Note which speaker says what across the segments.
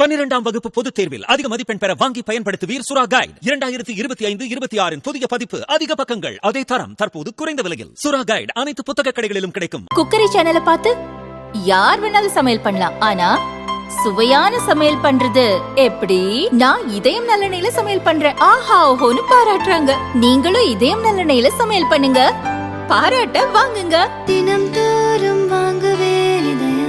Speaker 1: 12ஆம் வகுப்பு பொதுத் தேர்வில் அதிக மதிப்பெண் பெற வாங்கி பயன்படுத்துவீர் சுறா கைடு 2025-26 புதிய பதிப்பு. அதிக பக்கங்கள், அதே தரம், தற்போது குறைந்த விலையில். சுறா கைடு அனைத்து புத்தக கடைகளிலும் கிடைக்கும்.
Speaker 2: குக்கரி சேனலை பார்த்து யார் வேணாலும் சமையல் பண்ணலாம். ஆனா சுவையான சமையல் பண்றது எப்படி? நான் இதயம் நல்லெண்ணெயில சமையல் பண்றேன். ஆஹா ஓஹோன்னு பாராட்டுறாங்க. நீங்களும் இதயம் நல்லெண்ணெயில சமையல் பண்ணுங்க, பாராட்ட வாங்குங்க.
Speaker 3: தினம் தோறும் வாங்குவே இதயம்.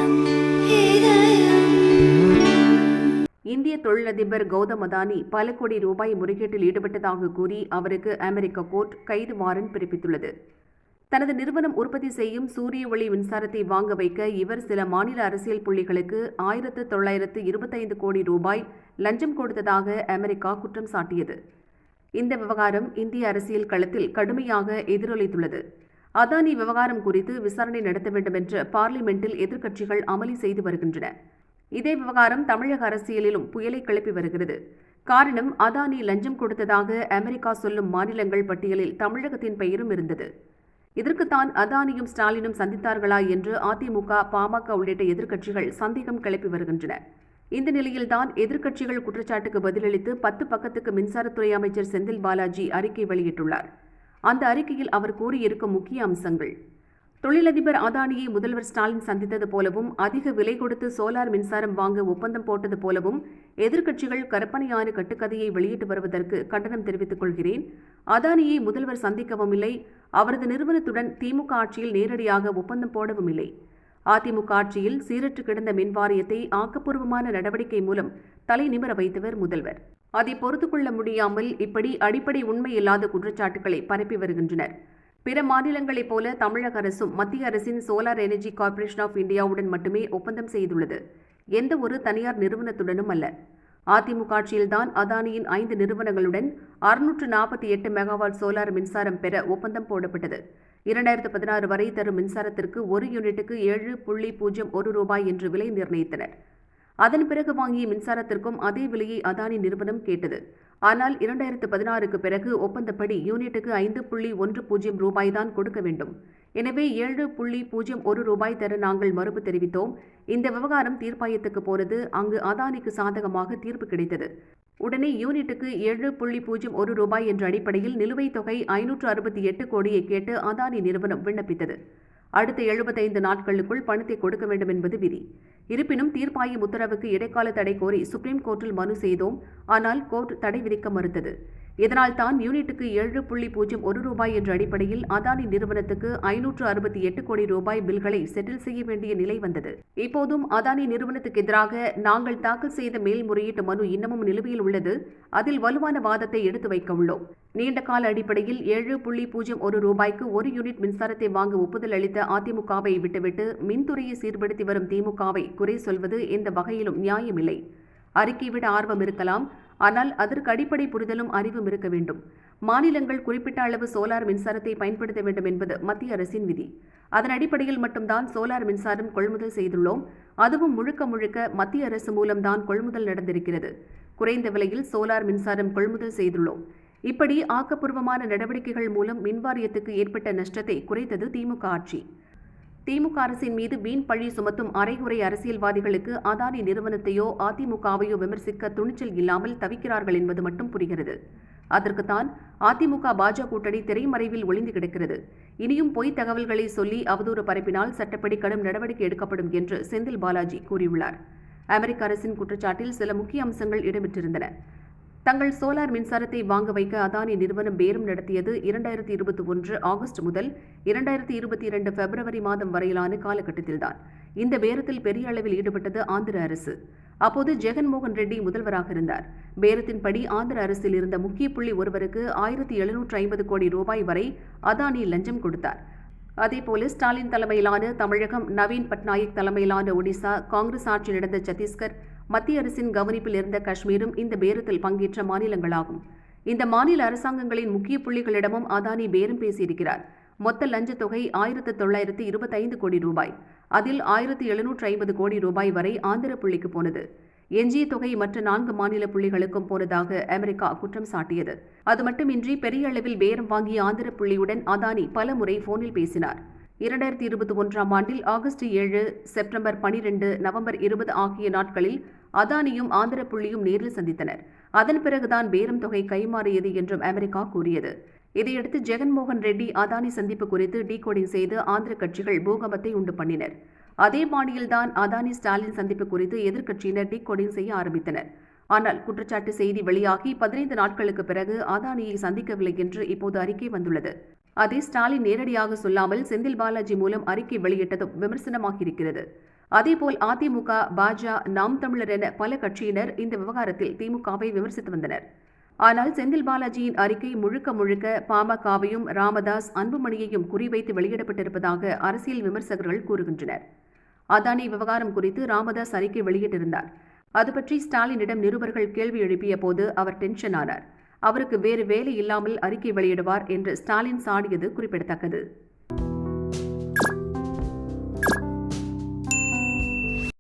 Speaker 4: இந்திய தொழிலதிபர் கௌதம் அதானி பல கோடி ரூபாய் முறைகேட்டில் ஈடுபட்டதாக கூறி அவருக்கு அமெரிக்க கோர்ட் கைது வாரண்ட் பிறப்பித்துள்ளது. தனது நிறுவனம் உற்பத்தி செய்யும் சூரிய ஒளி மின்சாரத்தை வாங்க வைக்க இவர் சில மாநில அரசியல் புள்ளிகளுக்கு 1925 கோடி ரூபாய் லஞ்சம் கொடுத்ததாக அமெரிக்கா குற்றம் சாட்டியது. இந்த விவகாரம் இந்திய அரசியல் களத்தில் கடுமையாக எதிரொலித்துள்ளது. அதானி விவகாரம் குறித்து விசாரணை நடத்த வேண்டும் என்று பார்லிமெண்டில் எதிர்க்கட்சிகள் அமளி செய்து வருகின்றன. இதே விவகாரம் தமிழக அரசியலிலும் புயலை கிளப்பி வருகிறது. காரணம், அதானி லஞ்சம் கொடுத்ததாக அமெரிக்கா சொல்லும் மாநிலங்கள் பட்டியலில் தமிழகத்தின் பெயரும் இருந்தது. இதற்குத்தான் அதானியும் ஸ்டாலினும் சந்தித்தார்களா என்று அதிமுக, பாமக உள்ளிட்ட எதிர்க்கட்சிகள் சந்தேகம் கிளப்பி வருகின்றன. இந்த நிலையில்தான் எதிர்க்கட்சிகள் குற்றச்சாட்டுக்கு பதிலளித்து 10 பக்கத்துக்கு மின்சாரத்துறை அமைச்சர் செந்தில் பாலாஜி அறிக்கை வெளியிட்டுள்ளார். அந்த அறிக்கையில் அவர் கூறியிருக்கும் முக்கிய அம்சங்கள்: தொழிலதிபர் அதானியை முதல்வர் ஸ்டாலின் சந்தித்தது போலவும், அதிக விலை கொடுத்து சோலார் மின்சாரம் வாங்க ஒப்பந்தம் போட்டது போலவும் எதிர்க்கட்சிகள் கற்பனையான கட்டுக்கதையை வெளியிட்டு வருவதற்கு கண்டனம் தெரிவித்துக் கொள்கிறேன். அதானியை முதல்வர் சந்திக்கவும் இல்லை, அவரது நிறுவனத்துடன் திமுக ஆட்சியில் நேரடியாக ஒப்பந்தம் போடவும் இல்லை. அதிமுக ஆட்சியில் சீரற்று கிடந்த மின் வாரியத்தை ஆக்கப்பூர்வமான நடவடிக்கை மூலம் தலை நிமிர வைத்தவர் முதல்வர். அதை பொறுத்துக்கொள்ள முடியாமல் இப்படி அடிப்படை உண்மையில்லாத குற்றச்சாட்டுகளை பரப்பி வருகின்றனர். பிற மாநிலங்களைப் போல தமிழக அரசும் மத்திய அரசின் சோலார் எனர்ஜி கார்ப்பரேஷன் ஆஃப் இந்தியாவுடன் மட்டுமே ஒப்பந்தம் செய்துள்ளது, எந்த ஒரு தனியார் நிறுவனத்துடனும் அல்ல. அதிமுக ஆட்சியில்தான் அதானியின் 5 நிறுவனங்களுடன் 648 மெகாவாட் சோலார் மின்சாரம் பெற ஒப்பந்தம் போடப்பட்டது. 2016 வரை தரும் மின்சாரத்திற்கு 1 யூனிட்டுக்கு 7.01 ரூபாய் என்று விலை நிர்ணயித்தனர். அதன் பிறகு வாங்கிய மின்சாரத்திற்கும் அதே விலையை அதானி நிறுவனம் கேட்டது. ஆனால் 2016க்கு பிறகு ஒப்பந்தப்படி யூனிட்டுக்கு 5.10 ரூபாய் தான் கொடுக்க வேண்டும். எனவே 7.01 ரூபாய் தர நாங்கள் மறுப்பு தெரிவித்தோம். இந்த விவகாரம் தீர்ப்பாயத்துக்கு போனது. அங்கு அதானிக்கு சாதகமாக தீர்ப்பு கிடைத்தது. உடனே யூனிட்டுக்கு 7.01 ரூபாய் என்ற அடிப்படையில் நிலுவைத் தொகை 568 கோடியை கேட்டு அதானி நிறுவனம் விண்ணப்பித்தது. அடுத்த 75 நாட்களுக்குள் பணத்தை கொடுக்க வேண்டும் என்பது விதி. இருப்பினும் தீர்ப்பாயம் உத்தரவுக்கு இடைக்கால தடை கோரி சுப்ரீம் கோர்ட்டில் மனு செய்தோம். ஆனால் கோர்ட் தடை விதிக்க மறுத்தது. இதனால் தான் யூனிட்டுக்கு 7.01 ரூபாய் என்ற அடிப்படையில் அதானி நிறுவனத்துக்கு 568 கோடி ரூபாய் பில்களை செட்டில் செய்ய வேண்டிய நிலை வந்தது. இப்போதும் அதானி நிறுவனத்துக்கு எதிராக நாங்கள் தாக்கல் செய்த மேல்முறையீட்டு மனு இன்னமும் நிலுவையில் உள்ளது. அதில் வலுவான வாதத்தை எடுத்து வைக்க உள்ளோம். நீண்ட கால அடிப்படையில் 7.01 ரூபாய்க்கு 1 யூனிட் மின்சாரத்தை வாங்க ஒப்புதல் அளித்த அதிமுகவை விட்டுவிட்டு மின்துறையை சீர்படுத்தி வரும் திமுகவை குறை சொல்வது எந்த வகையிலும் நியாயமில்லை. அறிக்கை விட ஆர்வம் இருக்கலாம், ஆனால் அதற்கு அடிப்படை புரிதலும் அறிவும் இருக்க வேண்டும். மாநிலங்கள் குறிப்பிட்ட அளவு சோலார் மின்சாரத்தை பயன்படுத்த வேண்டும் என்பது மத்திய அரசின் விதி. அதன் அடிப்படையில் மட்டும்தான் சோலார் மின்சாரம் கொள்முதல் செய்துள்ளோம். அதுவும் முழுக்க முழுக்க மத்திய அரசு மூலம்தான் கொள்முதல் நடந்திருக்கிறது. குறைந்த விலையில் சோலார் மின்சாரம் கொள்முதல் செய்துள்ளோம். இப்படி ஆக்கப்பூர்வமான நடவடிக்கைகள் மூலம் மின்வாரியத்துக்கு ஏற்பட்ட நஷ்டத்தை குறைத்தது திமுக ஆட்சி. திமுக அரசின் மீது வீண் பழி சுமத்தும் அரைகுறை அரசியல்வாதிகளுக்கு அதானி நிறுவனத்தையோ அதிமுகவையோ விமர்சிக்க துணிச்சல் இல்லாமல் தவிக்கிறார்கள் என்பது மட்டும் புரிகிறது. அதற்குத்தான் அதிமுக பாஜக கூட்டணி திரைமறைவில் ஒளிந்து கிடக்கிறது. இனியும் பொய் தகவல்களை சொல்லி அவதூறு பரப்பினால் சட்டப்படி கடும் நடவடிக்கை எடுக்கப்படும் என்று செந்தில் பாலாஜி கூறியுள்ளார். அமெரிக்க அரசின் குற்றச்சாட்டில் சில முக்கிய அம்சங்கள் இடம்பெற்றிருந்தன. தங்கள் சோலார் மின்சாரத்தை வாங்க வைக்க அதானி நிறுவனம் பேரம் நடத்தியது 2021 ஆகஸ்ட் முதல் 2022 பிப்ரவரி மாதம் வரையிலான காலகட்டத்தில்தான். இந்த பேரத்தில் பெரிய அளவில் ஈடுபட்டது ஆந்திர அரசு. அப்போது ஜெகன்மோகன் ரெட்டி முதல்வராக இருந்தார். பேரத்தின்படி ஆந்திர அரசில் இருந்த முக்கிய புள்ளி ஒருவருக்கு 1750 கோடி ரூபாய் வரை அதானி லஞ்சம் கொடுத்தார். அதேபோல ஸ்டாலின் தலைமையிலான தமிழகம், நவீன் பட்நாயக் தலைமையிலான ஒடிசா, காங்கிரஸ் ஆட்சி நடந்த சத்தீஸ்கர், மத்திய அரசின் கவனிப்பில் இருந்த காஷ்மீரும் இந்த பேரத்தில் பங்கேற்ற மாநிலங்களாகும். இந்த மாநில அரசாங்கங்களின் முக்கிய புள்ளிகளிடமும் அதானி பேரம் பேசியிருக்கிறார். மொத்த லஞ்ச தொகை 1925 கோடி ரூபாய். அதில் 1750 கோடி ரூபாய் வரை ஆந்திர புள்ளிக்கு போனது. எஞ்சிய தொகை மற்ற 4 மாநில புள்ளிகளுக்கும் போனதாக அமெரிக்கா குற்றம் சாட்டியது. அது மட்டுமின்றி பெரிய அளவில் பேரம் வாங்கிய ஆந்திர புள்ளியுடன் அதானி பல முறை போனில் பேசினார். 2021ஆம் ஆண்டில் ஆகஸ்ட் 7, செப்டம்பர் 12, நவம்பர் 20 ஆகிய நாட்களில் அதானியும் ஆந்திர புள்ளியும் நேரில் சந்தித்தனர். அதன் பிறகுதான் பேரம் தொகை கைமாறியது என்றும் அமெரிக்கா கூறியது. இதையடுத்து ஜெகன்மோகன் ரெட்டி அதானி சந்திப்பு குறித்து டீகோடிங் செய்து ஆந்திர கட்சிகள் பூகம்பத்தை உண்டு பண்ணினர். அதே பாணியில்தான் அதானி ஸ்டாலின் சந்திப்பு குறித்து எதிர்க்கட்சியினர் டீகோடிங் செய்ய ஆரம்பித்தனர். ஆனால் குற்றச்சாட்டு செய்தி வெளியாகி 15 நாட்களுக்கு பிறகு அதானியை சந்திக்கவில்லை என்று இப்போது அறிக்கை வந்துள்ளது. அதை ஸ்டாலின் நேரடியாக சொல்லாமல் செந்தில் பாலாஜி மூலம் அறிக்கை வெளியிட்டதும் விமர்சனமாகியிருக்கிறது. அதேபோல் அதிமுக, பாஜ, நாம் தமிழர் என பல கட்சியினர் இந்த விவகாரத்தில் திமுகவை விமர்சித்து வந்தனர். ஆனால் செந்தில் பாலாஜியின் அறிக்கை முழுக்க முழுக்க பாமகவையும் ராமதாஸ், அன்புமணியையும் குறிவைத்து வெளியிடப்பட்டிருப்பதாக அரசியல் விமர்சகர்கள் கூறுகின்றனர். அதானி விவகாரம் குறித்து ராமதாஸ் அறிக்கை வெளியிட்டிருந்தார். அது பற்றி ஸ்டாலினிடம் நிருபர்கள் கேள்வி எழுப்பிய போது அவர் டென்ஷன் ஆனார். அவருக்கு வேறு வேலை இல்லாமல் அறிக்கை வெளியிடுவார் என்று ஸ்டாலின் சாடியது குறிப்பிடத்தக்கது.